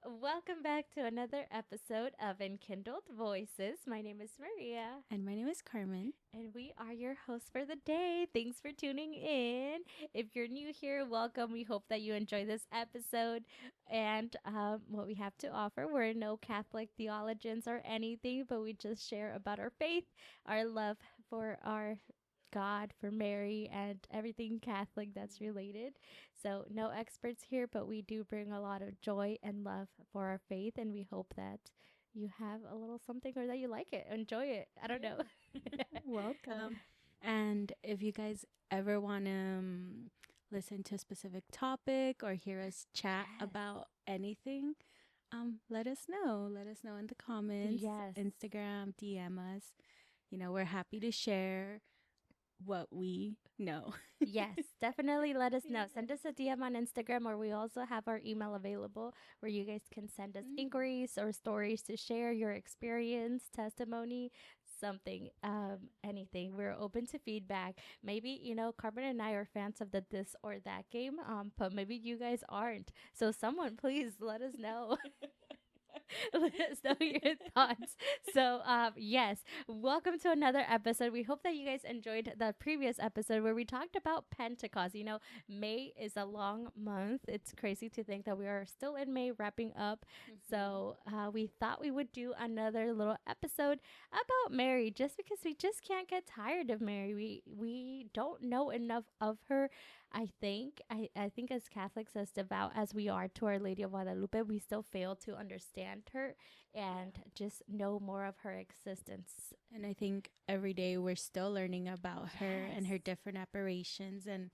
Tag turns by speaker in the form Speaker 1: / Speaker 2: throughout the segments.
Speaker 1: Welcome back to another episode of Enkindled Voices. My name is Maria,
Speaker 2: And my name is Carmen.
Speaker 1: and we are your hosts for the day. Thanks for tuning in. If you're new here, welcome. We hope that you enjoy this episode and what we have to offer. We're no Catholic theologians or anything, but we just share about our faith, our love for our God, for Mary, and everything Catholic that's related. So, no experts here, but we do bring a lot of joy and love for our faith, and we hope that you have a little something or that you like it, enjoy it. I don't know.
Speaker 2: Welcome. And if you guys ever want to listen to a specific topic or hear us chat
Speaker 1: Yes.
Speaker 2: about anything, let us know. Let us know in the comments,
Speaker 1: Yes.
Speaker 2: Instagram, DM us. We're happy to share what we know.
Speaker 1: Yes, definitely let us know. Send us a DM on Instagram, or we also have our email available where you guys can send us inquiries or stories to share your experience, testimony, something, anything. We're open to feedback. Maybe, Carbon and I are fans of the this or that game, but maybe you guys aren't. So, someone, please let us know. Let us know your thoughts. So, yes, welcome to another episode. We hope that you guys enjoyed the previous episode where we talked about Pentecost. May is a long month. It's crazy to think that we are still in May, wrapping up. So, we thought we would do another little episode about Mary, just because we just can't get tired of Mary. We don't know enough of her. I think as Catholics, as devout as we are to Our Lady of Guadalupe, we still fail to understand her and just know more of her existence.
Speaker 2: And I think every day we're still learning about her and her
Speaker 1: Yes.
Speaker 2: different apparitions and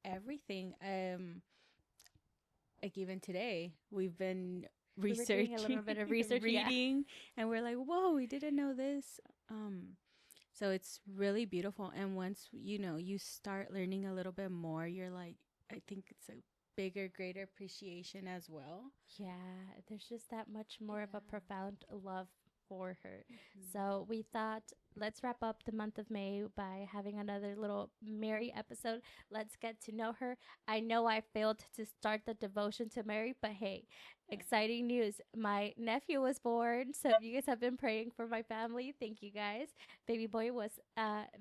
Speaker 2: everything. Like even today, we've been
Speaker 1: We were doing a
Speaker 2: researching,
Speaker 1: little bit of research. Yeah.
Speaker 2: reading, and we're like, whoa, we didn't know this. So it's really beautiful. And once you start learning a little bit more, you're like, I think it's a bigger, greater appreciation as well.
Speaker 1: Yeah, there's just that much more of a
Speaker 2: Yeah.
Speaker 1: profound love for her.
Speaker 2: Mhm.
Speaker 1: So we thought, let's wrap up the month of May by having another little Mary episode. Let's get to know her. I know I failed to start the devotion to Mary, but hey, exciting news. My nephew was born. So if you guys have been praying for my family, thank you guys. Baby boy was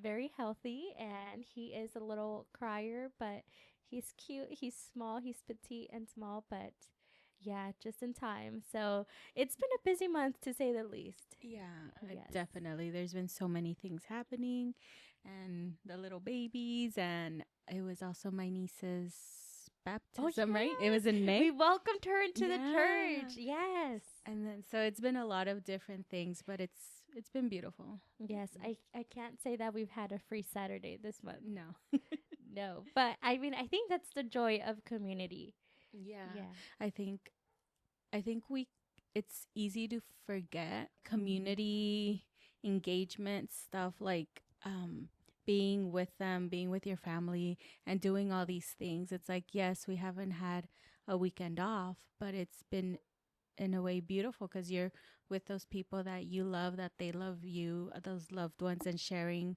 Speaker 1: very healthy and he is a little crier, but he's cute. He's small. He's petite and small, but yeah, just in time. So it's been a busy month to say the least.
Speaker 2: Yeah,
Speaker 1: Yes.
Speaker 2: definitely. There's been so many things happening, and the little babies, and it was also my niece's
Speaker 1: Oh,
Speaker 2: baptism, right? It was in
Speaker 1: yes.
Speaker 2: May.
Speaker 1: We welcomed her into the
Speaker 2: Yeah.
Speaker 1: church. Yes.
Speaker 2: And then so it's been a lot of different things, but it's been beautiful.
Speaker 1: Yes. I can't say that we've had a free Saturday this month.
Speaker 2: No.
Speaker 1: No. But I mean, I think that's the joy of community.
Speaker 2: Yeah.
Speaker 1: Yeah.
Speaker 2: I think I think we it's easy to forget
Speaker 1: Mhm.
Speaker 2: community engagement stuff like being with them, being with your family and doing all these things. It's like yes, we haven't had a weekend off, but it's been in a way beautiful because you're with those people that you love, that they love you, those loved ones, and sharing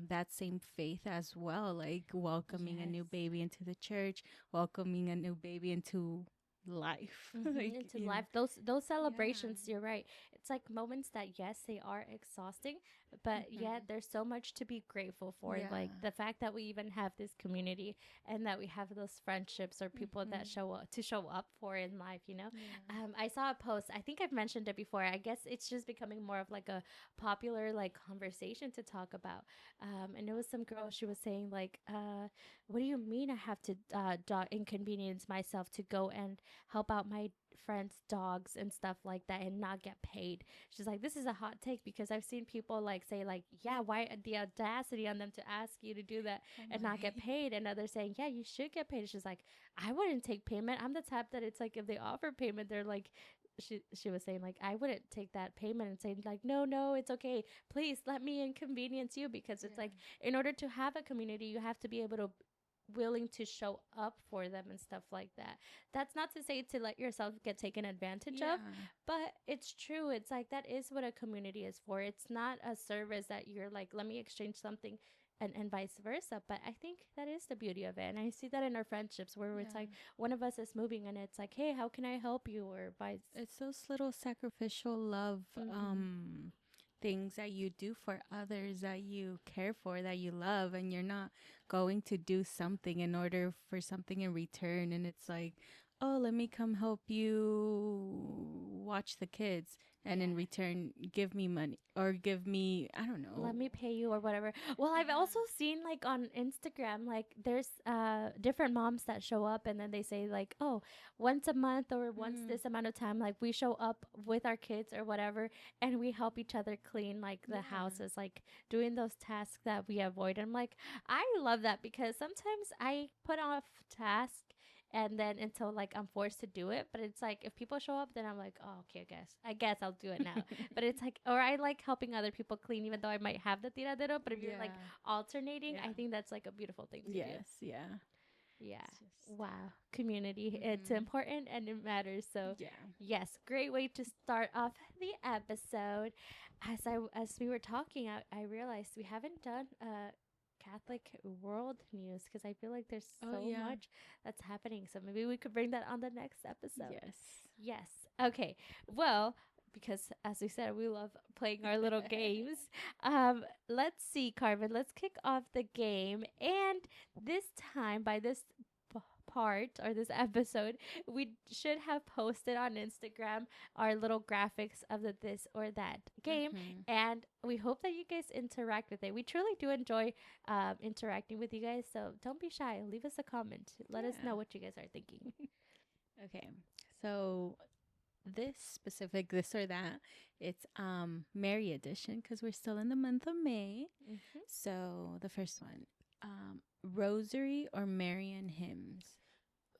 Speaker 2: that same faith as well, like welcoming a
Speaker 1: Yes.
Speaker 2: new baby into the church, welcoming a new baby into life. Like,
Speaker 1: Into life, those
Speaker 2: yeah.
Speaker 1: celebrations, you're right, it's like moments that, yes, they are exhausting, but yet
Speaker 2: Hmm.
Speaker 1: there's so much to be grateful for,
Speaker 2: Yeah.
Speaker 1: like the fact that we even have this community and that we have those friendships or people that
Speaker 2: Hmm.
Speaker 1: show up for in life.
Speaker 2: Yeah.
Speaker 1: I saw a post, I think I've mentioned it before, I guess it's just becoming more of like a popular like conversation to talk about, and it was some girl, she was saying like, what do you mean I have to inconvenience myself to go and help out my friends' dogs and stuff like that and not get paid? She's like, this is a hot take because I've seen people like say like, yeah, why the audacity on them to ask you to do that
Speaker 2: Oh
Speaker 1: and not get
Speaker 2: my.
Speaker 1: paid, and others saying, yeah, you should get paid. She's like, I wouldn't take payment. I'm the type that it's like if they offer payment, they're like, she was saying like, I wouldn't take that payment and saying like, no, it's okay, please let me inconvenience you, because it's
Speaker 2: Yeah.
Speaker 1: like, in order to have a community you have to be able to willing to show up for them and stuff like that. That's not to say to let yourself get taken advantage of,
Speaker 2: Yeah.
Speaker 1: but it's true. It's like that is what a community is for. It's not a service that you're like, let me exchange something and vice versa. But I think that is the beauty of it. And I see that in our friendships where it's
Speaker 2: Yeah.
Speaker 1: like one of us is moving and it's like, hey, how can I help you? Or vice.
Speaker 2: It's those little sacrificial love
Speaker 1: Mm-hmm.
Speaker 2: things that you do for others, that you care for, that you love, and you're not going to do something in order for something in return. And it's like, oh, let me come help you watch the kids, and in
Speaker 1: Yeah.
Speaker 2: return give me money, or give me, I don't know.
Speaker 1: Let me pay you or whatever. Well, I've also
Speaker 2: Yeah.
Speaker 1: seen like on Instagram, like there's different moms that show up and then they say like, oh, once a month or once
Speaker 2: Mm,
Speaker 1: this amount of time, like we show up with our kids or whatever, and we help each other clean like the
Speaker 2: yeah.
Speaker 1: houses, like doing those tasks that we avoid. I'm like, I love that because sometimes I put off tasks and then until like I'm forced to do it. But it's like if people show up, then I'm like, oh, okay, I guess I'll do it now. But it's like, or I like helping other people clean, even though I might have the tiradero. But if you're like
Speaker 2: Yeah.
Speaker 1: alternating,
Speaker 2: Yeah.
Speaker 1: I think that's like a beautiful thing to do.
Speaker 2: Yes. Yeah.
Speaker 1: Yeah.
Speaker 2: It's just.
Speaker 1: Wow. Community. It's
Speaker 2: Mhm.
Speaker 1: important and it matters. So,
Speaker 2: Yeah.
Speaker 1: yes, great way to start off the episode. As we were talking, I realized we haven't done Catholic world news because I feel like there's
Speaker 2: Oh
Speaker 1: so
Speaker 2: yeah.
Speaker 1: much that's happening. So maybe we could bring that on the next episode.
Speaker 2: Yes.
Speaker 1: Yes. Okay. Well, because as we said, we love playing our little games. Let's see, Carmen. Let's kick off the game. And this time, by this part or this episode, we should have posted on Instagram our little graphics of the this or that game.
Speaker 2: Mhm.
Speaker 1: And we hope that you guys interact with it. We truly do enjoy interacting with you guys. So don't be shy. Leave us a comment. Let us know
Speaker 2: Yeah.
Speaker 1: what you guys are thinking.
Speaker 2: Okay. So this specific this or that, it's Mary edition because we're still in the month of May.
Speaker 1: Mm-hmm.
Speaker 2: So the first one, rosary or Marian hymns.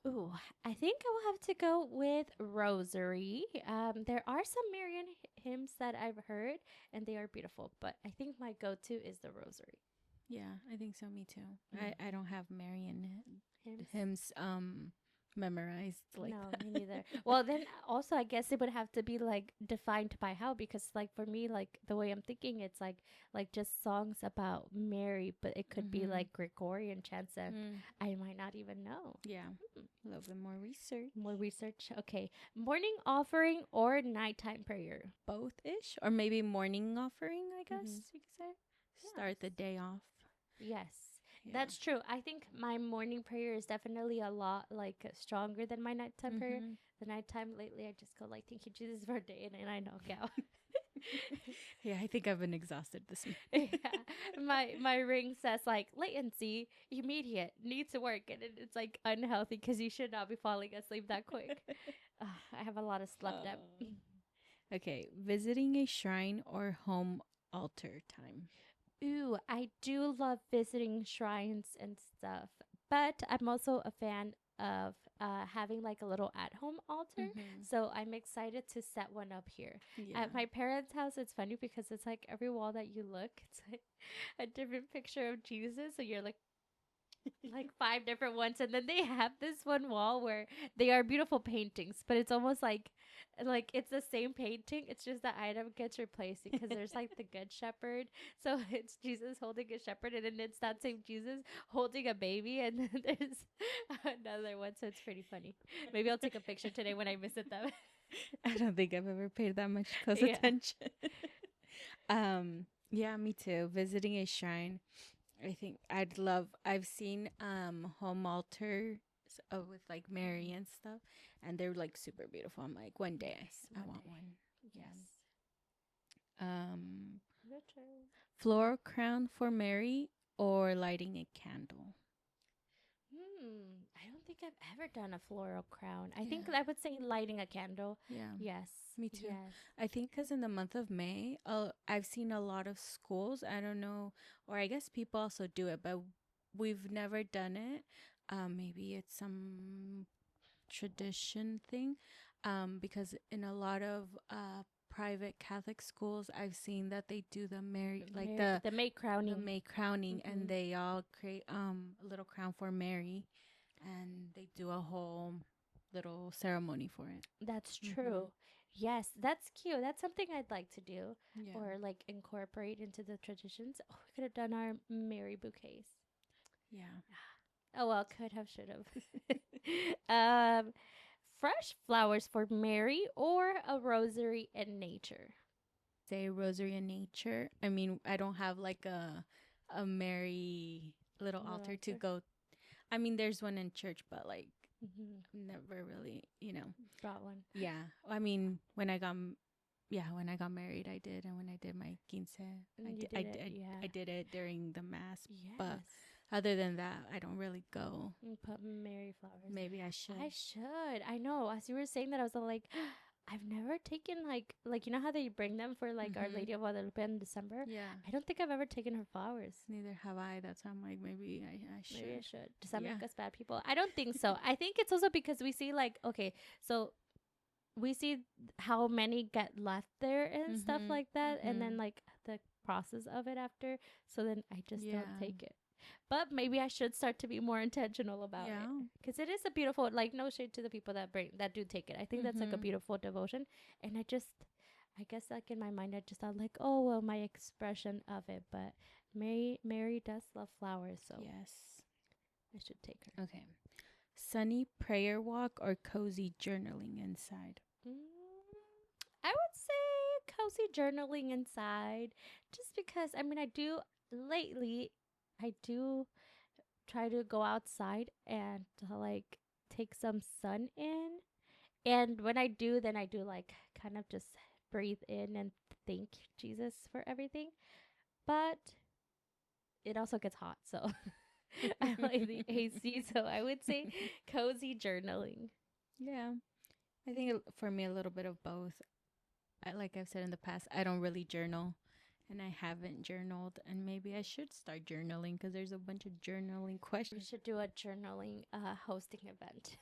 Speaker 1: Ooh, I think I will have to go with Rosary. There are some Marian hymns that I've heard, and they are beautiful. But I think my go-to is the Rosary
Speaker 2: Yeah, I think so. Me too. I
Speaker 1: Mhm.
Speaker 2: don't have Marian
Speaker 1: hymns.
Speaker 2: hymns memorized like
Speaker 1: No,
Speaker 2: that.
Speaker 1: me neither. Well, then also I guess it would have to be like defined by how because like for me like the way I'm thinking it's like just songs about Mary, but it could be
Speaker 2: Mhm.
Speaker 1: like Gregorian chants and
Speaker 2: Mm,
Speaker 1: I might not even know.
Speaker 2: yeah, a little bit more research.
Speaker 1: More research. Okay. Morning offering or nighttime prayer?
Speaker 2: Both ish, or maybe morning offering. I
Speaker 1: Mm-hmm.
Speaker 2: guess you could say.
Speaker 1: Yes.
Speaker 2: Start the day off.
Speaker 1: Yes.
Speaker 2: Yeah.
Speaker 1: That's true. I think my morning prayer is definitely a lot like stronger than my nighttime prayer.
Speaker 2: Mhm.
Speaker 1: The nighttime lately, I just go like, "Thank you, Jesus, for a day," and I knock out.
Speaker 2: Yeah, I think I've been exhausted this
Speaker 1: Yeah,
Speaker 2: morning.
Speaker 1: my ring says like latency, immediate, need to work, and it's like unhealthy because you should not be falling asleep that quick. I have a lot of slept up.
Speaker 2: Oh. Okay, visiting a shrine or home altar time.
Speaker 1: Ooh, I do love visiting shrines and stuff, but I'm also a fan of having like a little at home altar.
Speaker 2: Mm-hmm.
Speaker 1: So I'm excited to set one up here.
Speaker 2: Yeah.
Speaker 1: At my parents' house, it's funny because it's like every wall that you look, it's like a different picture of Jesus. So you're like five different ones and then they have this one wall where they are beautiful paintings but it's almost like it's the same painting, it's just the item gets replaced because there's like the good shepherd, so it's Jesus holding a shepherd and then it's that same Jesus holding a baby and then there's another one, so it's pretty funny. Maybe I'll take a picture today when I visit them.
Speaker 2: I don't think I've ever paid that much close
Speaker 1: Yeah.
Speaker 2: attention. Yeah, me too. Visiting a shrine. I think I've seen home altars with like Mary and stuff, and they're like super beautiful. I'm like, one day
Speaker 1: Yes,
Speaker 2: I
Speaker 1: one
Speaker 2: want
Speaker 1: day.
Speaker 2: one. Yeah.
Speaker 1: Yes.
Speaker 2: Um
Speaker 1: Your turn.
Speaker 2: Floral crown for Mary or lighting a candle.
Speaker 1: I don't think I've ever done a floral crown. I think
Speaker 2: Yeah.
Speaker 1: I would say lighting a candle.
Speaker 2: Yeah.
Speaker 1: Yes.
Speaker 2: Me too.
Speaker 1: Yes.
Speaker 2: I think because in the month of May, I've seen a lot of schools. I don't know, or I guess people also do it, but we've never done it. Maybe it's some tradition thing. Because in a lot of private Catholic schools, I've seen that they do the Mary, like
Speaker 1: The May
Speaker 2: the
Speaker 1: crowning.
Speaker 2: May crowning, and
Speaker 1: Mhm.
Speaker 2: they all create a little crown for Mary, and they do a whole little ceremony for it.
Speaker 1: That's
Speaker 2: Mhm.
Speaker 1: true. Yes, that's cute. That's something I'd like to do
Speaker 2: Yeah.
Speaker 1: or like incorporate into the traditions. Oh, we could have done our Mary bouquets.
Speaker 2: Yeah.
Speaker 1: Oh well, could have, should have. Fresh flowers for Mary or a rosary in nature.
Speaker 2: Say rosary in nature. I mean, I don't have like a Mary little
Speaker 1: Little
Speaker 2: altar to
Speaker 1: altar.
Speaker 2: go. I mean, there's one in church, but like
Speaker 1: Mm-hmm.
Speaker 2: never really,
Speaker 1: Brought one.
Speaker 2: Yeah. I mean, when I got married, I did, and when I did my quince,
Speaker 1: And you did it, yeah.
Speaker 2: I did it during the mass. But
Speaker 1: Yes.
Speaker 2: other than that, I don't really go.
Speaker 1: And put Mary flowers.
Speaker 2: Maybe I
Speaker 1: I
Speaker 2: should.
Speaker 1: should. I know. As you were saying that, I was all like, I've never taken like you know how they bring them for like Our
Speaker 2: Mhm.
Speaker 1: Lady of Guadalupe in December.
Speaker 2: Yeah.
Speaker 1: I don't think I've ever taken her flowers.
Speaker 2: Neither have I. That's why I'm like, maybe I
Speaker 1: Maybe I
Speaker 2: should.
Speaker 1: should. Does that
Speaker 2: Yeah.
Speaker 1: make us bad people? I don't think so. I think it's also because we see like okay, so we see how many get left there and stuff
Speaker 2: Mhm.
Speaker 1: like that, and then
Speaker 2: Mhm.
Speaker 1: like the process of it after. So then I just don't
Speaker 2: Yeah.
Speaker 1: take it. But maybe I should start to be more intentional about it
Speaker 2: Yeah.
Speaker 1: because it is a beautiful. Like no shade to the people that do take it. I think that's like a
Speaker 2: Mhm.
Speaker 1: beautiful devotion, and I guess like in my mind I just thought like oh well my expression of it, but Mary does love flowers, so
Speaker 2: Yes.
Speaker 1: I should take her.
Speaker 2: Okay. Sunny prayer walk or cozy journaling inside.
Speaker 1: Mm, I would say cozy journaling inside, just because I mean I do lately. I do try to go outside and to like take some sun in. And when I do, then I do like kind of just breathe in and thank Jesus for everything. But it also gets hot, so I like the AC. So I would say cozy journaling.
Speaker 2: Yeah. I think for me, a little bit of both. Like I've said in the past, I don't really journal and I haven't journaled. And maybe I should start journaling because there's a bunch of journaling
Speaker 1: We
Speaker 2: questions.
Speaker 1: should do a journaling hosting event.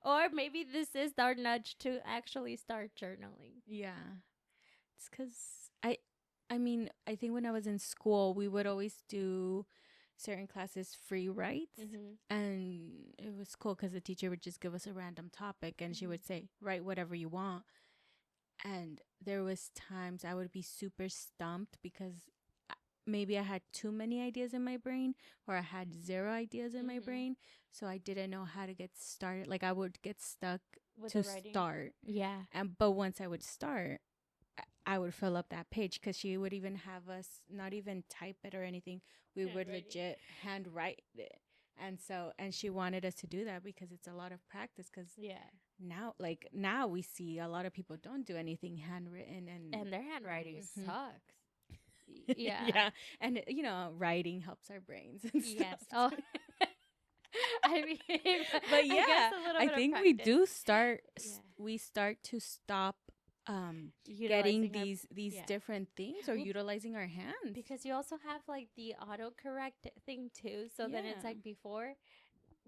Speaker 1: Or maybe this is our nudge to actually start journaling.
Speaker 2: Yeah. It's because I mean, I think when I was in school, we would always do certain classes free writes.
Speaker 1: Mm-hmm.
Speaker 2: And it was cool because the teacher would just give us a random topic and she
Speaker 1: Mm-hmm.
Speaker 2: would say, write whatever you want. And there was times I would be super stumped because maybe I had too many ideas in my brain or I had zero ideas in my
Speaker 1: Mm-hmm.
Speaker 2: brain, so I didn't know how to get started. Like I would get stuck
Speaker 1: With
Speaker 2: to
Speaker 1: the writing.
Speaker 2: start.
Speaker 1: Yeah.
Speaker 2: And but once I would start, I would fill up that page because she would even have us not even type it or anything. We would legit handwrite it. And she wanted us to do that because it's a lot of practice because
Speaker 1: Yeah.
Speaker 2: now we see a lot of people don't do anything handwritten
Speaker 1: And their handwriting
Speaker 2: Mhm.
Speaker 1: sucks. Yeah.
Speaker 2: yeah, and writing helps our brains and
Speaker 1: Yes.
Speaker 2: stuff.
Speaker 1: Oh. I mean,
Speaker 2: But
Speaker 1: I
Speaker 2: yeah,
Speaker 1: guess a little
Speaker 2: I
Speaker 1: bit of
Speaker 2: think we
Speaker 1: practice.
Speaker 2: do start
Speaker 1: Yeah.
Speaker 2: we start to stop getting
Speaker 1: Utilizing our
Speaker 2: these
Speaker 1: yeah.
Speaker 2: different things or
Speaker 1: Well,
Speaker 2: utilizing our hands.
Speaker 1: because you also have like the autocorrect thing too. So then it's
Speaker 2: Yeah.
Speaker 1: like before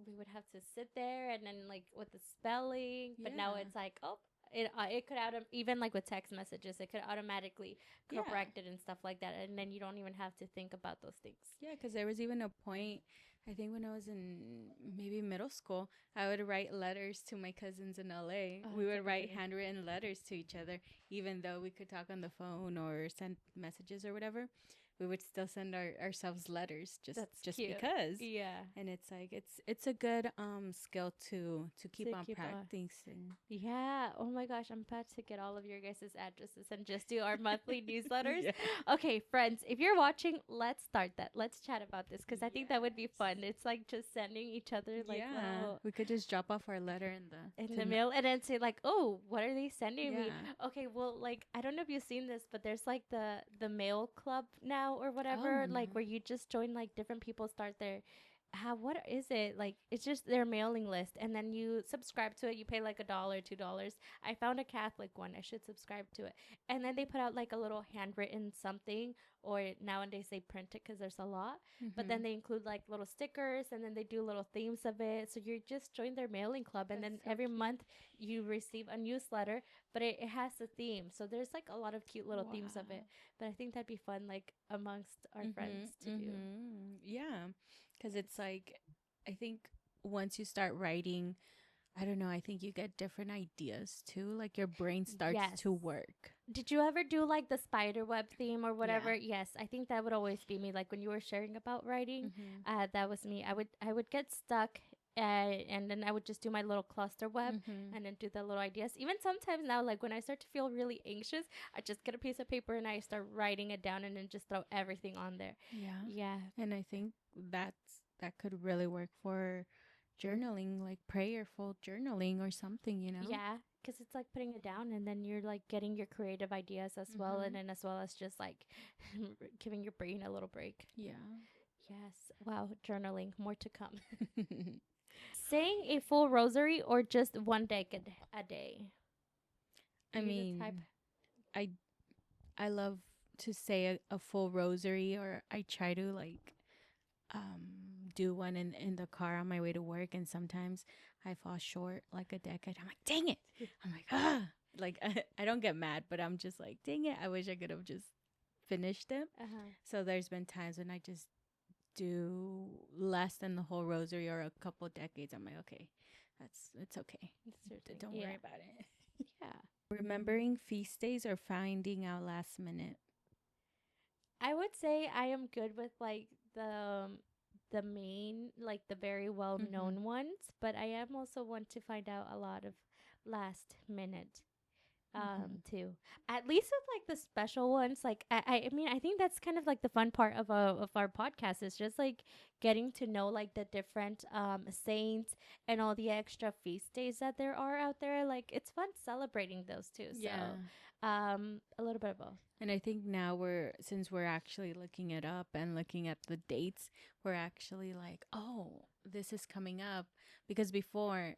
Speaker 1: we would have to sit there and then like with the spelling, but now
Speaker 2: Yeah.
Speaker 1: it's like oh it could even like with text messages it could automatically
Speaker 2: Yeah.
Speaker 1: correct it and stuff like that, and then you don't even have to think about those things.
Speaker 2: Yeah, because there was even a point, I think when I was in maybe middle school, I would write letters to my cousins in LA.
Speaker 1: Oh,
Speaker 2: We
Speaker 1: that's
Speaker 2: would
Speaker 1: so
Speaker 2: write
Speaker 1: funny.
Speaker 2: handwritten letters to each other, even though we could talk on the phone or send messages or whatever. We would still send ourselves letters
Speaker 1: That's
Speaker 2: just
Speaker 1: cute.
Speaker 2: because.
Speaker 1: Yeah.
Speaker 2: And it's like it's a good skill to keep
Speaker 1: To
Speaker 2: on
Speaker 1: keep on.
Speaker 2: practicing.
Speaker 1: Yeah. Oh my gosh, I'm about to get all of your guys' addresses and just do our monthly newsletters.
Speaker 2: Yeah.
Speaker 1: Okay, friends, if you're watching, let's start that. Let's chat about this because I think that would be fun. It's like just sending each other like
Speaker 2: Yeah,
Speaker 1: little
Speaker 2: we could just drop off our letter
Speaker 1: in the mail and then say like, oh, what are they sending me?
Speaker 2: Yeah.
Speaker 1: Okay, well, like I don't know if you've seen this, but there's like the mail club now or whatever,
Speaker 2: Oh,
Speaker 1: like
Speaker 2: no.
Speaker 1: where you just join like different people start their what is it like, it's just their mailing list and then you subscribe to it, you pay like $1 $2. I found a Catholic one, I should subscribe to it, and then they put out like a little handwritten something, or nowadays they print it because there's a lot, but then
Speaker 2: Mhm.
Speaker 1: they include like little stickers and then they do little themes of it, so you just join their mailing club and then
Speaker 2: That's so
Speaker 1: every
Speaker 2: cute.
Speaker 1: month you receive a newsletter, but it has a theme, so there's like a lot of cute little themes of it,
Speaker 2: Wow.
Speaker 1: but I think that'd be fun like amongst our friends to do.
Speaker 2: Yeah, because it's like I think once you start writing I don't know. I think you get different ideas too. Like your brain starts
Speaker 1: Yes.
Speaker 2: to work.
Speaker 1: Did you ever do like the spider web theme or
Speaker 2: Yeah.
Speaker 1: whatever? Yes, I think that would always be me. Like when you were sharing about writing,
Speaker 2: Mm-hmm.
Speaker 1: that was me. I would get stuck, and then I would just do my little cluster web,
Speaker 2: Mm-hmm.
Speaker 1: and then do the little ideas. Even sometimes now, like when I start to feel really anxious, I just get a piece of paper and I start writing it down, and then just throw everything on there.
Speaker 2: Yeah.
Speaker 1: Yeah,
Speaker 2: And I think that could really work for journaling, like prayerful journaling or something, you know?
Speaker 1: yeah, because it's like putting it down, and then you're like getting your creative ideas as well, and
Speaker 2: Mm-hmm.
Speaker 1: then as well as just like giving your brain a little break.
Speaker 2: Yeah.
Speaker 1: Yes. Wow. Journaling. More to come. Saying a full rosary or just one decade a day? Are
Speaker 2: I
Speaker 1: you the type?
Speaker 2: mean, I I love to say a full rosary, or I try to like do one in the car on my way to work, and sometimes I fall short like a decade. I'm like, dang it. I'm like, ah. Like I don't get mad, but I'm just like, dang it. I wish I could have just finished it.
Speaker 1: Uh huh.
Speaker 2: So there's been times when I just do less than the whole rosary or a couple decades. I'm like, okay, it's okay.
Speaker 1: That's your thing.
Speaker 2: Don't
Speaker 1: Yeah.
Speaker 2: worry about it.
Speaker 1: Yeah.
Speaker 2: Remembering feast days or finding out last minute.
Speaker 1: I would say I am good with like the main, like the very well
Speaker 2: Mm-hmm.
Speaker 1: known ones, but I am also one to find out a lot of last minute
Speaker 2: Mm-hmm.
Speaker 1: too, at least with like the special ones. Like I mean, I think that's kind of like the fun part of our podcast is just like getting to know like the different saints and all the extra feast days that there are out there. Like it's fun celebrating those too. So
Speaker 2: Yeah.
Speaker 1: a little bit of both.
Speaker 2: And I think now since we're actually looking it up and looking at the dates, we're actually like, oh, this is coming up. Because before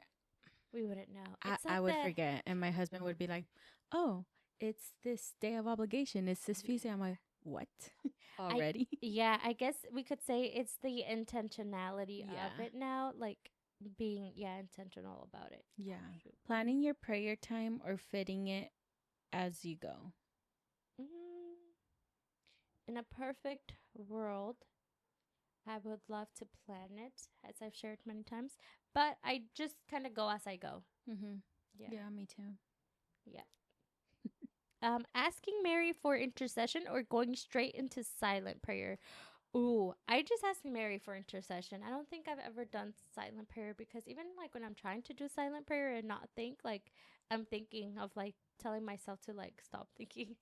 Speaker 1: We wouldn't know.
Speaker 2: I,
Speaker 1: It's
Speaker 2: I
Speaker 1: like
Speaker 2: would
Speaker 1: the
Speaker 2: forget, and my husband would be like, oh, it's this day of obligation. It's this feast day. I'm like, what?
Speaker 1: I
Speaker 2: Already?
Speaker 1: yeah, I guess we could say it's the intentionality of
Speaker 2: Yeah.
Speaker 1: it now, like being intentional about it.
Speaker 2: Yeah.
Speaker 1: Shoot.
Speaker 2: Planning your prayer time or fitting it as you go.
Speaker 1: Mm, in a perfect world, I would love to plan it, as I've shared many times, but I just kind of go as I go.
Speaker 2: Mm-hmm.
Speaker 1: Yeah,
Speaker 2: Yeah, me too.
Speaker 1: yeah. Asking Mary for intercession or going straight into silent prayer. Ooh, I just ask Mary for intercession. I don't think I've ever done silent prayer because even like when I'm trying to do silent prayer and not think, like I'm thinking of like telling myself to like stop thinking.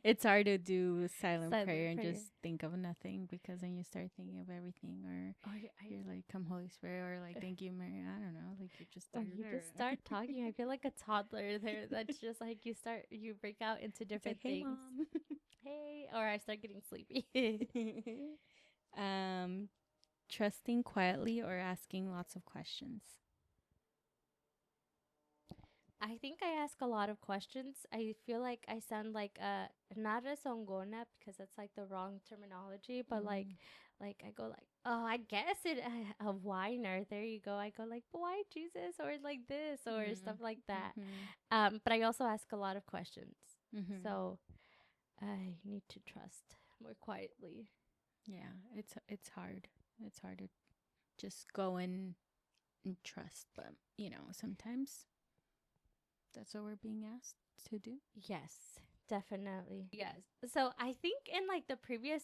Speaker 2: It's hard to do silent prayer
Speaker 1: Silent
Speaker 2: and
Speaker 1: prayer.
Speaker 2: just think of nothing, because then you start thinking of everything, or
Speaker 1: Or
Speaker 2: you're like, come Holy Spirit, or like, thank you, Mary. I don't know. Like you just
Speaker 1: or
Speaker 2: start.
Speaker 1: you just start talking. I feel like a toddler there. That's just like you break out into
Speaker 2: It's like,
Speaker 1: different
Speaker 2: hey,
Speaker 1: things.
Speaker 2: mom.
Speaker 1: Hey, or I start getting sleepy.
Speaker 2: um, Trusting quietly or asking lots of questions.
Speaker 1: I think I ask a lot of questions. I feel like I sound like not a songona because that's like the wrong terminology, but
Speaker 2: Mm.
Speaker 1: like I go like, oh, I guess it a whiner. There you go. I go like, why Jesus or like this or stuff
Speaker 2: Mm.
Speaker 1: like that.
Speaker 2: Mm-hmm.
Speaker 1: But I also ask a lot of questions,
Speaker 2: Mm-hmm.
Speaker 1: so I need to trust more quietly.
Speaker 2: Yeah, it's hard. It's hard to just go and trust, but sometimes that's what we're being asked to do.
Speaker 1: Yes, definitely. Yes. So I think in like the previous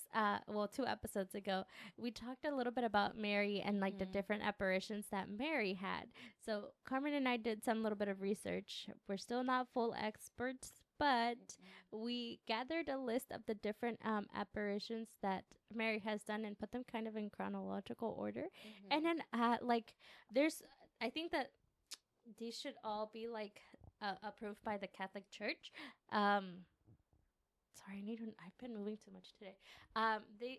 Speaker 1: 2 episodes ago, we talked a little bit about Mary and like the
Speaker 2: Mm-hmm.
Speaker 1: different apparitions that Mary had. So Carmen and I did some little bit of research. We're still not full experts, but we gathered a list of the different apparitions that Mary has done and put them kind of in chronological order. And then like there's I think that these should all be like approved by the Catholic Church. Sorry, I've been moving too much today.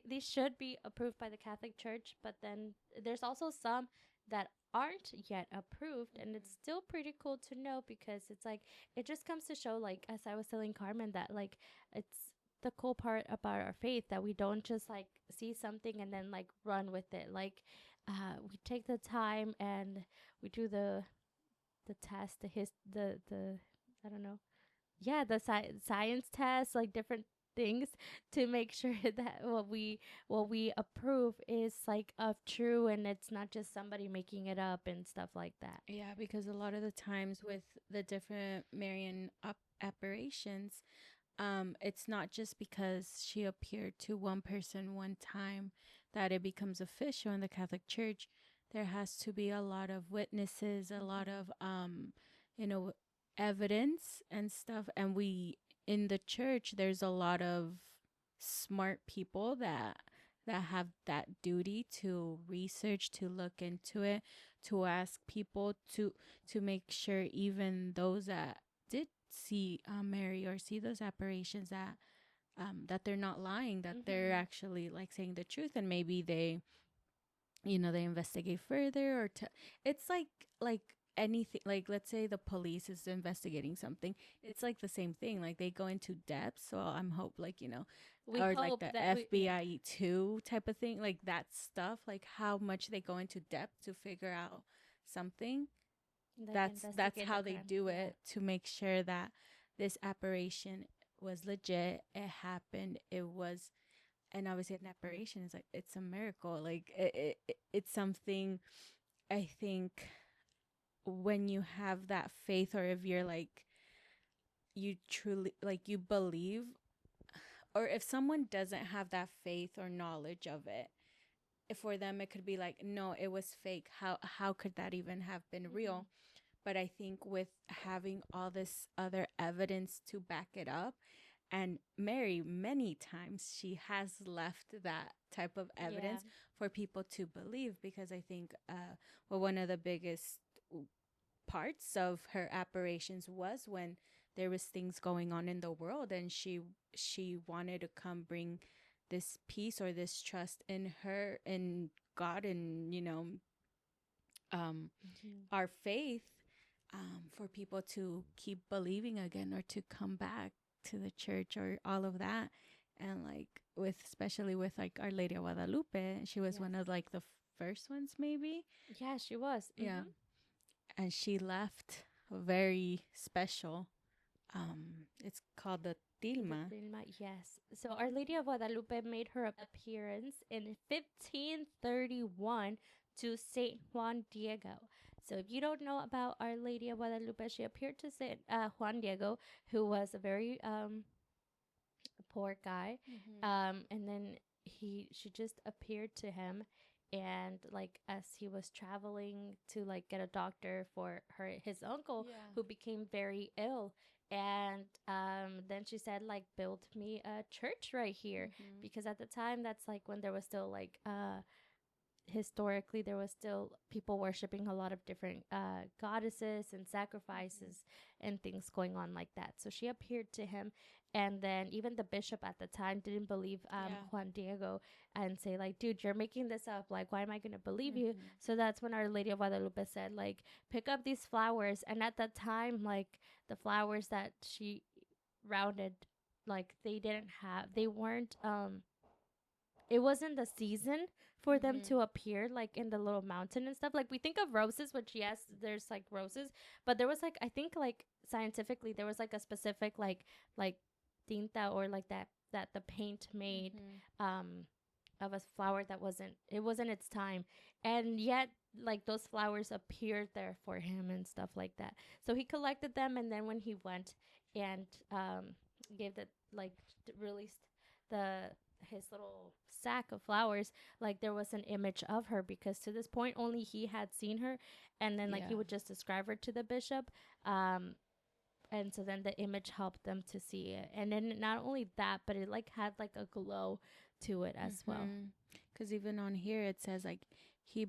Speaker 1: They should be approved by the Catholic Church, but then there's also some that aren't yet approved, and it's still pretty cool to know because it's like it just comes to show, like as I was telling Carmen, that like it's the cool part about our faith that we don't just like see something and then like run with it. Like we take the time and we do the test, the I don't know, yeah, the science test, like different things to make sure that what we approve is like of true, and it's not just somebody making it up and stuff like that.
Speaker 2: Yeah, because a lot of the times with the different Marian apparitions, it's not just because she appeared to one person one time that it becomes official in the Catholic Church. There has to be a lot of witnesses, a lot of you know, evidence and stuff. And we in the church, there's a lot of smart people that have that duty to research, to look into it, to ask people to make sure even those that did see Mary or see those apparitions that they're not lying, that they're actually like saying the truth, and maybe they, you know, they investigate further or to it's like anything, like let's say the police is investigating something, it's like the same thing, like they go into depth. So I'm hope, like, you know,
Speaker 1: We
Speaker 2: or like
Speaker 1: hope
Speaker 2: the
Speaker 1: that
Speaker 2: FBI too type of thing, like that stuff, like how much they go into depth to figure out something.
Speaker 1: like
Speaker 2: That's
Speaker 1: investigate the
Speaker 2: how they
Speaker 1: crime.
Speaker 2: do
Speaker 1: Yeah.
Speaker 2: it, to make sure that this apparition was legit, it happened, it was. And obviously an apparition is like, it's a miracle, like it's something. I think when you have that faith, or if you're like, you truly, like, you believe, or if someone doesn't have that faith or knowledge of it, if for them it could be like, no, it was fake, how could that even have been real? But I think with having all this other evidence to back it up, and Mary, many times, she has left that type of
Speaker 1: Yeah.
Speaker 2: evidence for people to believe, because I think, well, one of the biggest parts of her apparitions was when there was things going on in the world, and she wanted to come bring this peace or this trust in her, in God, and, you know,
Speaker 1: Mhm.
Speaker 2: our faith, for people to keep believing again, or to come back to the church, or all of that. And like, with, especially with like Our Lady of Guadalupe, she was
Speaker 1: Yes.
Speaker 2: one of like the first ones, maybe.
Speaker 1: Yeah, she was.
Speaker 2: Yeah. And she left very special. It's called the
Speaker 1: The
Speaker 2: tilma.
Speaker 1: Vilma, yes. So Our Lady of Guadalupe made her appearance in 1531 to Saint Juan Diego. So if you don't know about Our Lady of Guadalupe, she appeared to Saint Juan Diego, who was a very poor guy, and then she just appeared to him, and like as he was traveling to like get a doctor for his uncle
Speaker 2: Yeah.
Speaker 1: who became very ill, and then she said like, build me a church right here, because at the time that's like when there was still like historically there was still people worshiping a lot of different goddesses and sacrifices and things going on like that. So she appeared to him, and then even the bishop at the time didn't believe
Speaker 2: Yeah.
Speaker 1: Juan Diego, and say like, dude, you're making this up, like why am I gonna believe you? So that's when Our Lady of Guadalupe said like, pick up these flowers. And at that time, like the flowers that she rounded, like they weren't it wasn't the season for them to appear like in the little mountain and stuff. Like we think of roses, which yes, there's like roses, but there was like, I think like scientifically there was like a specific like tinta, or like that the paint made um of a flower that wasn't its time, and yet like those flowers appeared there for him and stuff like that. So he collected them, and then when he went and gave the like released the his little sack of flowers, like there was an image of her, because to this point only he had seen her, and then like he
Speaker 2: Yeah.
Speaker 1: would just describe her to the bishop, um and so then the image helped them to see it, and then not only that, but it like had like a glow to it as well.
Speaker 2: Because even on here it says like, he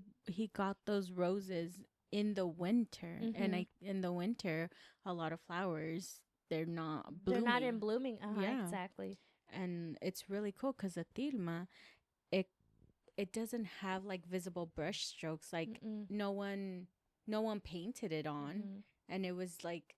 Speaker 2: got those roses in the winter, and
Speaker 1: Mm-hmm.
Speaker 2: like in the winter, a lot of flowers, they're not
Speaker 1: They're not in
Speaker 2: blooming.
Speaker 1: blooming.
Speaker 2: Yeah.
Speaker 1: Exactly.
Speaker 2: And it's really cool because the tilma, it it doesn't have like visible brush strokes, like
Speaker 1: Mm-mm.
Speaker 2: no one painted it on.
Speaker 1: Mm-hmm.
Speaker 2: And it was like,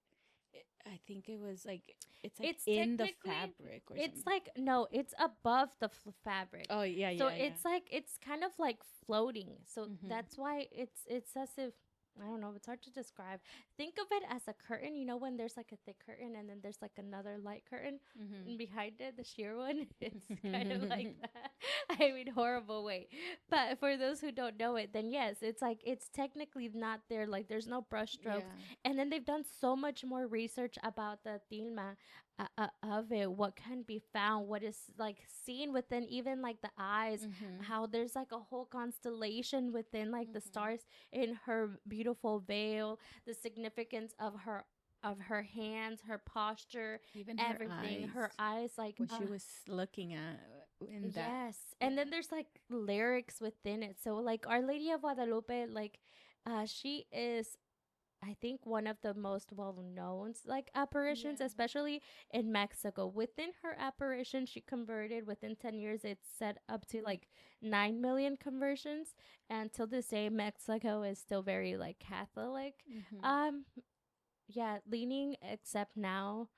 Speaker 2: I think it was like, it's like
Speaker 1: It's
Speaker 2: in the
Speaker 1: technically,
Speaker 2: fabric or
Speaker 1: it's
Speaker 2: something.
Speaker 1: like, no, it's above the fabric.
Speaker 2: Oh yeah,
Speaker 1: So
Speaker 2: yeah, yeah.
Speaker 1: it's like it's kind of like floating. So
Speaker 2: Mm-hmm.
Speaker 1: that's why it's as if I don't know. It's hard to describe. Think of it as a curtain. You know, when there's like a thick curtain and then there's like another light curtain behind it, the sheer one. It's kind of like that. I mean, horrible way. But for those who don't know it, then yes, it's like it's technically not there. Like there's no brush strokes.
Speaker 2: Yeah.
Speaker 1: And then they've done so much more research about the tilma of it, what can be found, what is like seen within even like the eyes, how there's like a whole constellation within like the stars in her beautiful veil, the significance of her hands, her posture,
Speaker 2: Even her
Speaker 1: everything,
Speaker 2: eyes,
Speaker 1: her eyes, like
Speaker 2: what she was looking at in that.
Speaker 1: yes. And then there's like lyrics within it. So like Our Lady of Guadalupe, like she is, I think, one of the most well known like apparitions,
Speaker 2: Yeah.
Speaker 1: especially in Mexico. Within her apparition, she converted within 10 years. It's set up to like 9 million conversions. And till this day, Mexico is still very like Catholic. Um, yeah, leaning, except now,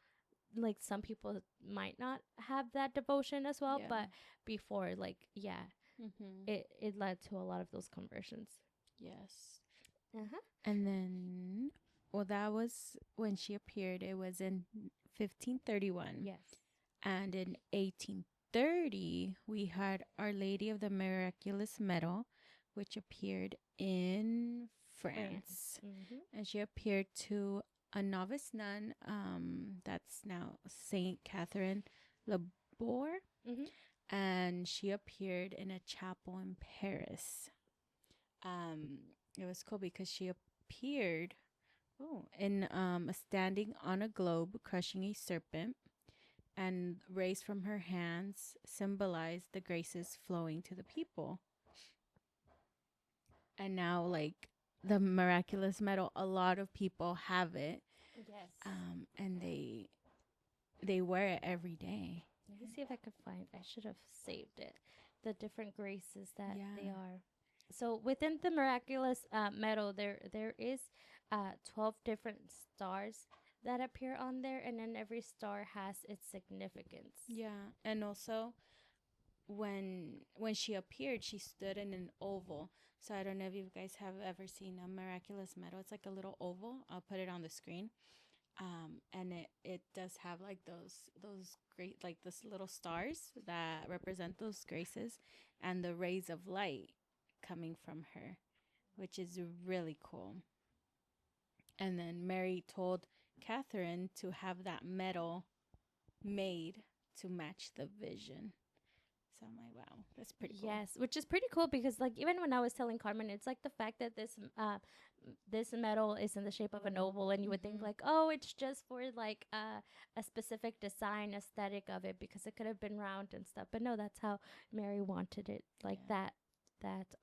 Speaker 1: like some people might not have that devotion as well.
Speaker 2: Yeah.
Speaker 1: But before, like, yeah, it led to a lot of those conversions.
Speaker 2: Yes.
Speaker 1: Uh-huh.
Speaker 2: And then, well, that was when she appeared. It was in 1531.
Speaker 1: Yes.
Speaker 2: And in 1830, we had Our Lady of the Miraculous Medal, which appeared in France. And she appeared to a novice nun, that's now Saint Catherine Labor. And she appeared in a chapel in Paris. It was cool because she appeared in standing on a globe crushing a serpent, and rays from her hands symbolized the graces flowing to the people. And now, like the miraculous medal, a lot of people have it.
Speaker 1: Yes.
Speaker 2: And they wear it every day.
Speaker 1: Let me see if I can find. I should have saved it. The different graces that they are. So within the miraculous medal, there is 12 different stars that appear on there, and then every star has its significance.
Speaker 2: Yeah, and also when she appeared, she stood in an oval. So I don't know if you guys have ever seen a miraculous medal. It's like a little oval. I'll put it on the screen. And it does have like those great, like this little stars that represent those graces, and the rays of light coming from her, which is really cool. And then Mary told Catherine to have that medal made to match the vision. So I'm like, wow, that's pretty cool.
Speaker 1: Yes, which is pretty cool because like even when I was telling Carmen, it's like the fact that this medal is in the shape of an oval, and you would think like, oh, it's just for like a specific design aesthetic of it because it could have been round and stuff. But no, that's how Mary wanted it, like that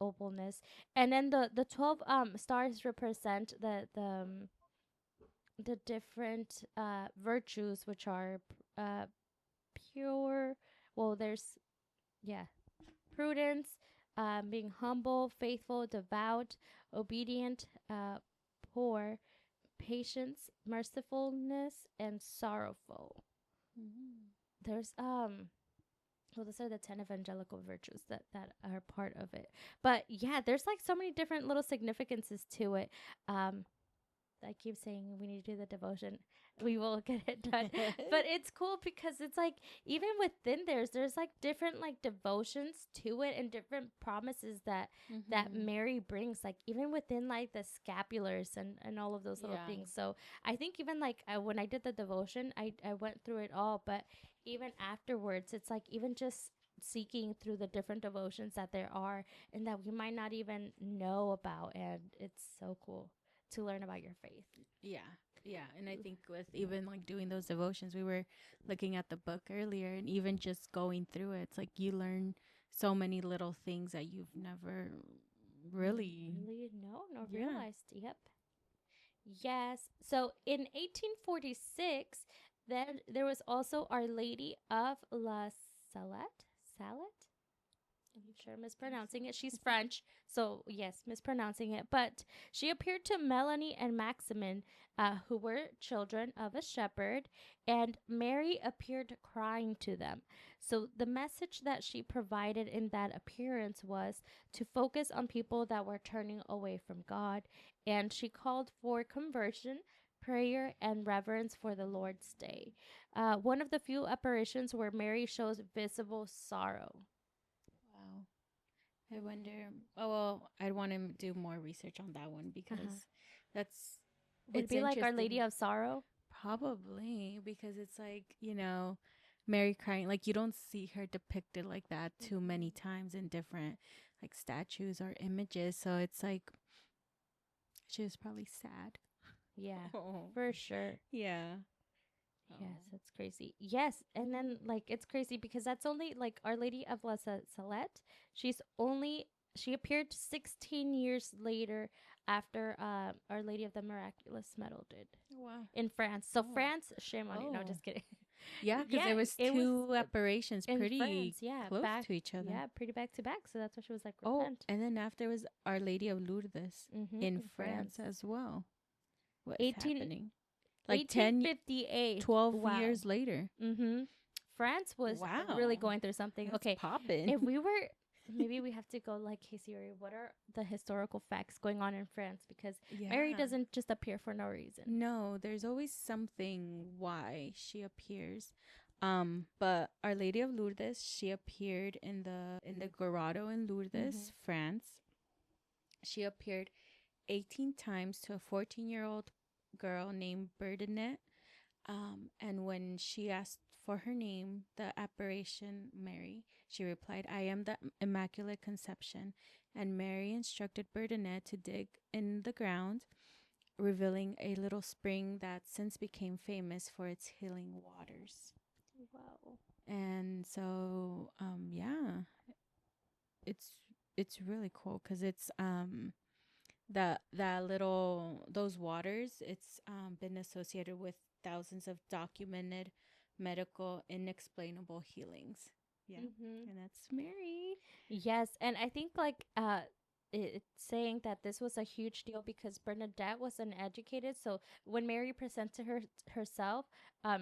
Speaker 1: ovalness. And then the 12 stars represent the different virtues, which are pure. Well, there's prudence, being humble, faithful, devout, obedient, poor, patience, mercifulness, and sorrowful. There's well, those are the 10 evangelical virtues that are part of it. But yeah, there's like so many different little significances to it. I keep saying we need to do the devotion. We will get it done. But it's cool because it's like even within there's like different like devotions to it and different promises that Mary brings, like even within like the scapulars and all of those little things. So I think even like when I did the devotion, I went through it all, but even afterwards, it's like even just seeking through the different devotions that there are and that we might not even know about, and it's so cool to learn about your faith.
Speaker 2: Yeah, and I think with even like doing those devotions, we were looking at the book earlier, and even just going through it, it's like you learn so many little things that you've never really
Speaker 1: known or realized. Yep. Yes. So in 1846, then there was also Our Lady of La Salette. Salette? I'm sure I'm mispronouncing it. She's French, so yes, mispronouncing it. But she appeared to Melanie and Maximin, who were children of a shepherd, and Mary appeared crying to them. So the message that she provided in that appearance was to focus on people that were turning away from God, and she called for conversion, prayer, and reverence for the Lord's day. One of the few apparitions where Mary shows visible sorrow.
Speaker 2: Wow. I wonder. Oh well, I'd want to do more research on that one because
Speaker 1: Uh-huh.
Speaker 2: that's
Speaker 1: Would it
Speaker 2: it's
Speaker 1: be like Our Lady
Speaker 2: interesting.
Speaker 1: of Sorrow?
Speaker 2: Probably because it's like Mary crying. Like you don't see her depicted like that too many times in different like statues or images. So it's like she was probably sad.
Speaker 1: Yeah,
Speaker 2: Oh.
Speaker 1: for sure.
Speaker 2: Yeah.
Speaker 1: Yes,
Speaker 2: Oh.
Speaker 1: that's crazy. Yes, and then like it's crazy because that's only like Our Lady of La Salette. She's only she appeared 16 years later after Our Lady of the Miraculous Medal did
Speaker 2: Wow.
Speaker 1: in France. So
Speaker 2: Oh.
Speaker 1: France, shame on you. No,
Speaker 2: Oh.
Speaker 1: just kidding.
Speaker 2: Yeah, because
Speaker 1: Yeah,
Speaker 2: there was
Speaker 1: it was
Speaker 2: two apparitions
Speaker 1: in
Speaker 2: pretty
Speaker 1: France. Yeah,
Speaker 2: close
Speaker 1: back.
Speaker 2: to each other.
Speaker 1: Yeah, pretty back to back. So that's why she was like
Speaker 2: Oh,
Speaker 1: repent.
Speaker 2: and then after was Our Lady of Lourdes in
Speaker 1: In
Speaker 2: France
Speaker 1: France.
Speaker 2: as well. What is
Speaker 1: 18
Speaker 2: happening? Like
Speaker 1: 1858.
Speaker 2: 12
Speaker 1: Wow.
Speaker 2: years later.
Speaker 1: France was really
Speaker 2: Wow.
Speaker 1: going through something.
Speaker 2: That's
Speaker 1: Okay,
Speaker 2: popping.
Speaker 1: if we were, maybe we have to go like, hey Siri, what are the historical facts going on in France? Because Mary
Speaker 2: Yeah.
Speaker 1: doesn't just appear for no reason.
Speaker 2: No, there's always something why she appears. But Our Lady of Lourdes, she appeared in the grotto in
Speaker 1: Mm-hmm.
Speaker 2: Lourdes, France. She appeared 18 times to a 14-year-old girl named Bernadette. And when she asked for her name, the apparition Mary, she replied, I am the Immaculate Conception. And Mary instructed Bernadette to dig in the ground, revealing a little spring that since became famous for its healing waters.
Speaker 1: Wow.
Speaker 2: And so, yeah, it's it's really cool because it's that little those waters. It's been associated with thousands of documented medical inexplainable healings. Yeah,
Speaker 1: Mm-hmm.
Speaker 2: and that's Mary.
Speaker 1: Yes, and I think like it's saying that this was a huge deal because Bernadette was uneducated. So when Mary presented herself,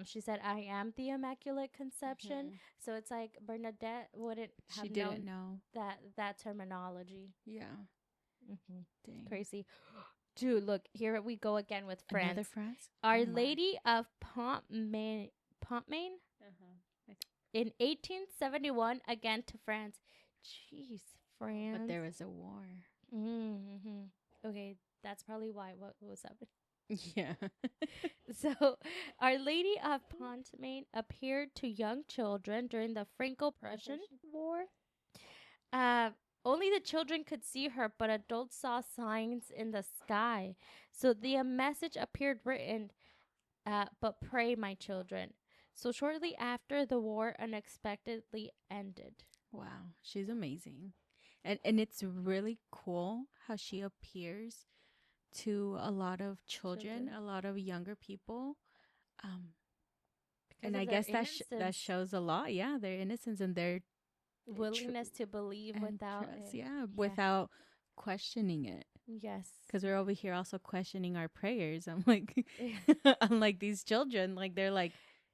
Speaker 1: she said, "I am the Immaculate Conception."
Speaker 2: Mm-hmm.
Speaker 1: So it's like Bernadette wouldn't
Speaker 2: She
Speaker 1: have
Speaker 2: didn't
Speaker 1: known
Speaker 2: know.
Speaker 1: that terminology.
Speaker 2: Yeah,
Speaker 1: It's
Speaker 2: dang.
Speaker 1: crazy. Dude, look, here we go again with
Speaker 2: Another
Speaker 1: France.
Speaker 2: France.
Speaker 1: Our
Speaker 2: Oh my.
Speaker 1: Lady of Pontmain
Speaker 2: Uh-huh.
Speaker 1: in 1871, again to France. Jeez,
Speaker 2: But
Speaker 1: France.
Speaker 2: there was a war.
Speaker 1: Mm-hmm. Okay, that's probably why. What was up?
Speaker 2: Yeah.
Speaker 1: So, Our Lady of Pontmain appeared to young children during the Franco-Prussian War. Uh, Only the children could see her, but adults saw signs in the sky. So the message appeared written, "But pray, my children." So shortly after, the war unexpectedly ended.
Speaker 2: Wow, she's amazing. And it's really cool how she appears to a lot of children,
Speaker 1: Children,
Speaker 2: a lot of younger people. Um
Speaker 1: because
Speaker 2: and
Speaker 1: of
Speaker 2: I
Speaker 1: their
Speaker 2: guess that
Speaker 1: innocence,
Speaker 2: shows a lot, yeah, their innocence and their
Speaker 1: willingness to believe
Speaker 2: and
Speaker 1: without
Speaker 2: trust,
Speaker 1: it.
Speaker 2: yeah,
Speaker 1: Yeah.
Speaker 2: without questioning it.
Speaker 1: Yes.
Speaker 2: Because we're over here also questioning our prayers. I'm like, unlike these children, like they're like,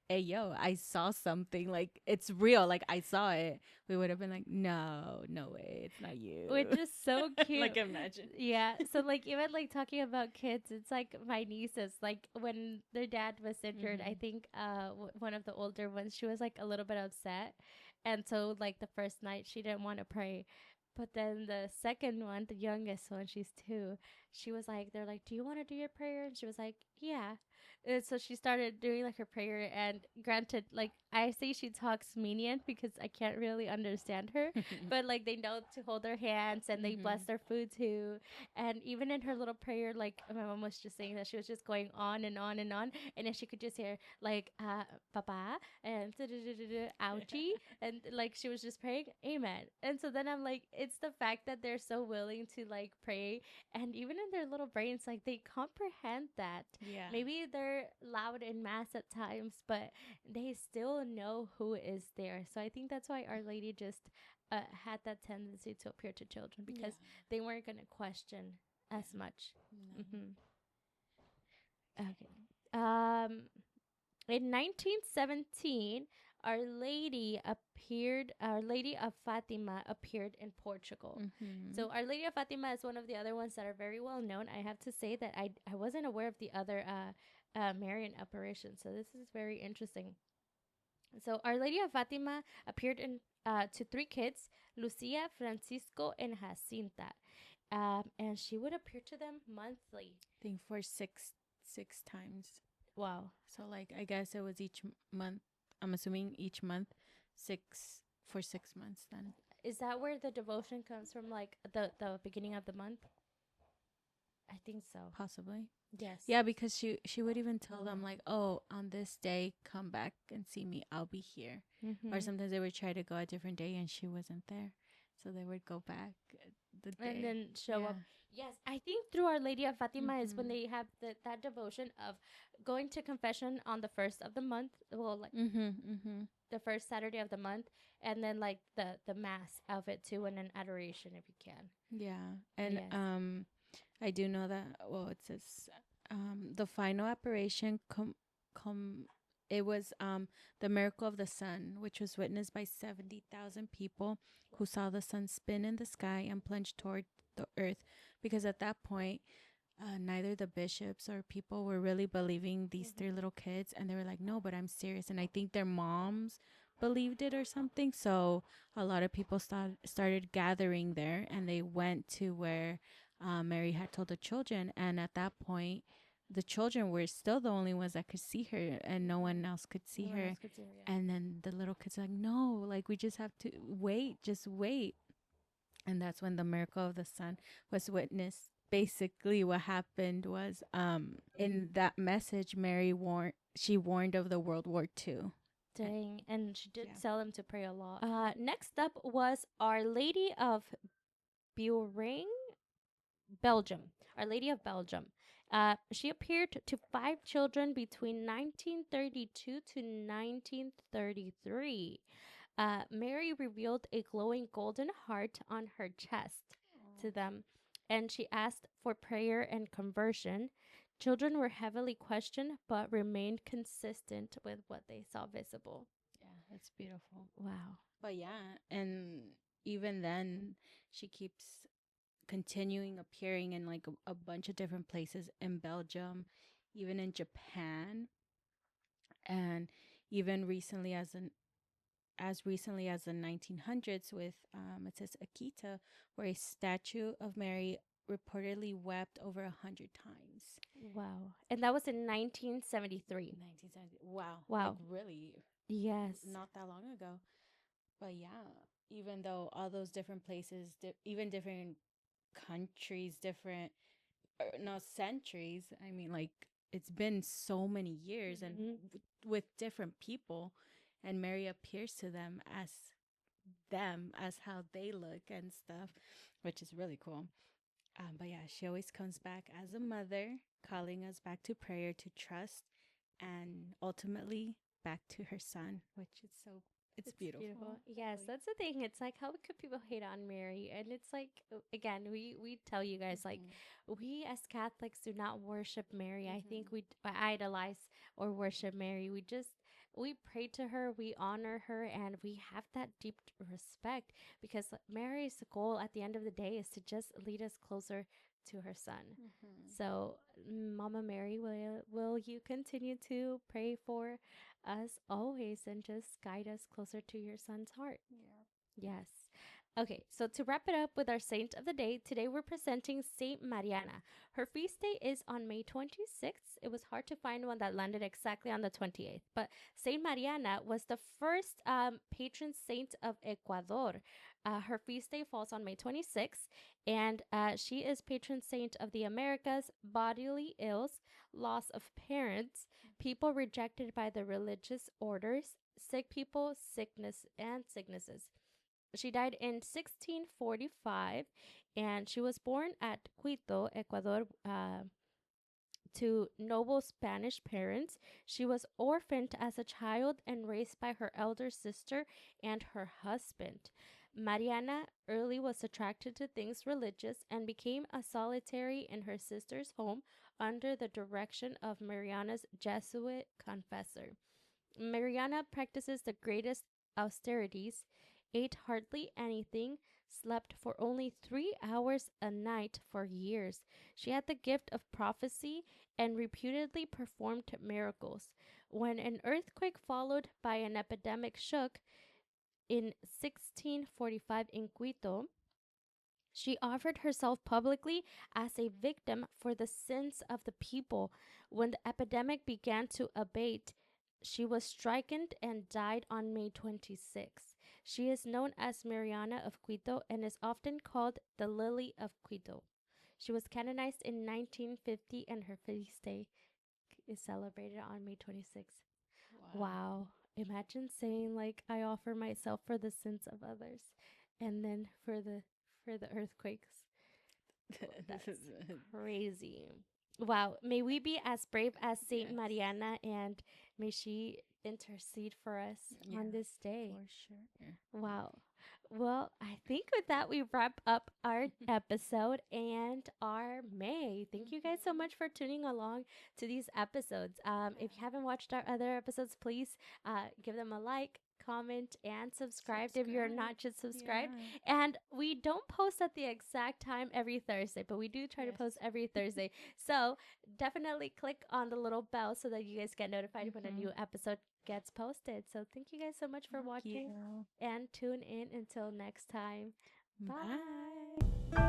Speaker 2: "Hey, yo, I saw something. Like it's real. Like I saw it." We would have been like, "No, no way, it's not
Speaker 1: Which
Speaker 2: you."
Speaker 1: is so cute.
Speaker 2: Like imagine.
Speaker 1: Yeah. So like even like talking about kids, it's like my nieces. Like when their dad was injured, I
Speaker 2: Mm-hmm.
Speaker 1: think one of the older ones, she was like a little bit upset, and so like the first night she didn't want to pray. But then the second one, the youngest one, she's 2. She was like, they're like, "Do you want to do your prayer?" And she was like, "Yeah." And so she started doing like her prayer. And granted, like I say, she talks Menian because I can't really understand her, but like they know to hold their hands and they bless
Speaker 2: Mm-hmm.
Speaker 1: their food too. And even in her little prayer, like my mom was just saying that she was just going on and on and on, and then she could just hear like papa and ouchie, and like she was just praying amen. And so then I'm like, it's the fact that they're so willing to like pray, and even in their little brains, like they comprehend that.
Speaker 2: Yeah.
Speaker 1: Maybe they're loud in mass at times, but they still know who is there. So I think that's why Our Lady just had that tendency to appear to children because they weren't going to question as much.
Speaker 2: No.
Speaker 1: Mm-hmm. Okay. In 1917, Our Lady of Fatima appeared in Portugal.
Speaker 2: Mm-hmm.
Speaker 1: So Our Lady of Fatima is one of the other ones that are very well known. I have to say that I wasn't aware of the other Marian Apparitions, so this is very interesting. So Our Lady of Fatima appeared in to three kids, Lucia, Francisco, and Jacinta. And she would appear to them monthly.
Speaker 2: I think for six times.
Speaker 1: Wow.
Speaker 2: So like I guess it was each month. I'm assuming each month, six for 6 months. Then
Speaker 1: Is that where the devotion comes from, like the beginning of the month? I think so.
Speaker 2: possibly.
Speaker 1: Yes.
Speaker 2: Yeah, because she would even tell them like, oh, on this day, come back and see me. I'll be here.
Speaker 1: Mm-hmm.
Speaker 2: Or sometimes they would try to go a different day and she wasn't there, so they would go back the day
Speaker 1: And then show up. Yes, I think through Our Lady of Fatima is when they have that devotion of going to confession on the first of the month. Well, like the first Saturday of the month, and then like the mass of it too, and an adoration if you can.
Speaker 2: Yeah, and
Speaker 1: Yes.
Speaker 2: I do know that. Well, it says the final apparition it was the miracle of the sun, which was witnessed by 70,000 people who saw the sun spin in the sky and plunge toward the earth. Because at that point, neither the bishops or people were really believing these three little kids, and they were like, "No, but I'm serious." And I think their moms believed it or something. So a lot of people started gathering there, and they went to where Mary had told the children. And at that point, the children were still the only ones that could see her, and no one else could see her. And then the little kids are like, "No, like we just have to wait, just wait." And that's when the miracle of the sun was witnessed. Basically what happened was in that message Mary warned of the World War II.
Speaker 1: Dang, and she did tell them to pray a lot. Next up was Our Lady of Buring, Belgium. Our Lady of Belgium. She appeared to 5 children between 1932 to 1933. Mary revealed a glowing golden heart on her chest to them, and she asked for prayer and conversion. Children were heavily questioned, but remained consistent with what they saw visible.
Speaker 2: Yeah, that's beautiful.
Speaker 1: Wow.
Speaker 2: But yeah, and even then, she keeps continuing appearing in like a bunch of different places in Belgium, even in Japan, and even as recently as the 1900s with it says Akita, where a statue of Mary reportedly wept over 100 times.
Speaker 1: Wow. And that was in 1973.
Speaker 2: 1970. Wow.
Speaker 1: Wow.
Speaker 2: Like really,
Speaker 1: Yes.
Speaker 2: not that long ago. But yeah, even though all those different places, even different countries, different, no, centuries. I mean, like it's been so many years, and with different people, and Mary appears to them as how they look and stuff, which is really cool. But yeah, she always comes back as a mother, calling us back to prayer, to trust, and ultimately back to her son, which is so it's beautiful.
Speaker 1: Yes, that's the thing. It's like, how could people hate on Mary? And it's like, again, we tell you guys, like, we as Catholics do not worship Mary. I think we idolize or worship Mary. We pray to her, we honor her, and we have that deep respect because Mary's goal at the end of the day is to just lead us closer to her son. So, Mama Mary, will you continue to pray for us always and just guide us closer to your son's heart?
Speaker 2: Yeah.
Speaker 1: Yes. Okay, so to wrap it up with our saint of the day, today we're presenting Saint Mariana. Her feast day is on May 26th. It was hard to find one that landed exactly on the 28th, but Saint Mariana was the first patron saint of Ecuador. Her feast day falls on May 26th, and she is patron saint of the Americas, bodily ills, loss of parents, people rejected by the religious orders, sick people, sicknesses. She died in 1645, and she was born at Quito, Ecuador, to noble Spanish parents. She was orphaned as a child and raised by her elder sister and her husband. Mariana early was attracted to things religious and became a solitary in her sister's home under the direction of Mariana's Jesuit confessor. Mariana practices the greatest austerities, ate hardly anything, slept for only 3 hours a night for years. She had the gift of prophecy and reputedly performed miracles. When an earthquake followed by an epidemic shook in 1645 in Quito, she offered herself publicly as a victim for the sins of the people. When the epidemic began to abate, she was stricken and died on May 26. She is known as Mariana of Quito and is often called the Lily of Quito. She was canonized in 1950 and her feast day is celebrated on May 26th.
Speaker 2: Wow.
Speaker 1: Wow. Imagine saying like I offer myself for the sins of others and then for the earthquakes. That's crazy. Wow. May we be as brave as Saint
Speaker 2: Yes.
Speaker 1: Mariana and may she intercede for us
Speaker 2: Yeah,
Speaker 1: on this day.
Speaker 2: for sure.
Speaker 1: Wow. Well, I think with that, we wrap up our episode and our May. Thank you guys so much for tuning along to these episodes. If you haven't watched our other episodes, please give them a like, comment, and subscribe if you're not just subscribed.
Speaker 2: Yeah.
Speaker 1: And we don't post at the exact time every Thursday, but we do try to
Speaker 2: Yes.
Speaker 1: post every Thursday. So definitely click on the little bell so that you guys get notified when a new episode gets posted. So thank you guys so much for
Speaker 2: Thank
Speaker 1: watching
Speaker 2: you.
Speaker 1: and tune in until next time. Bye.
Speaker 2: Bye.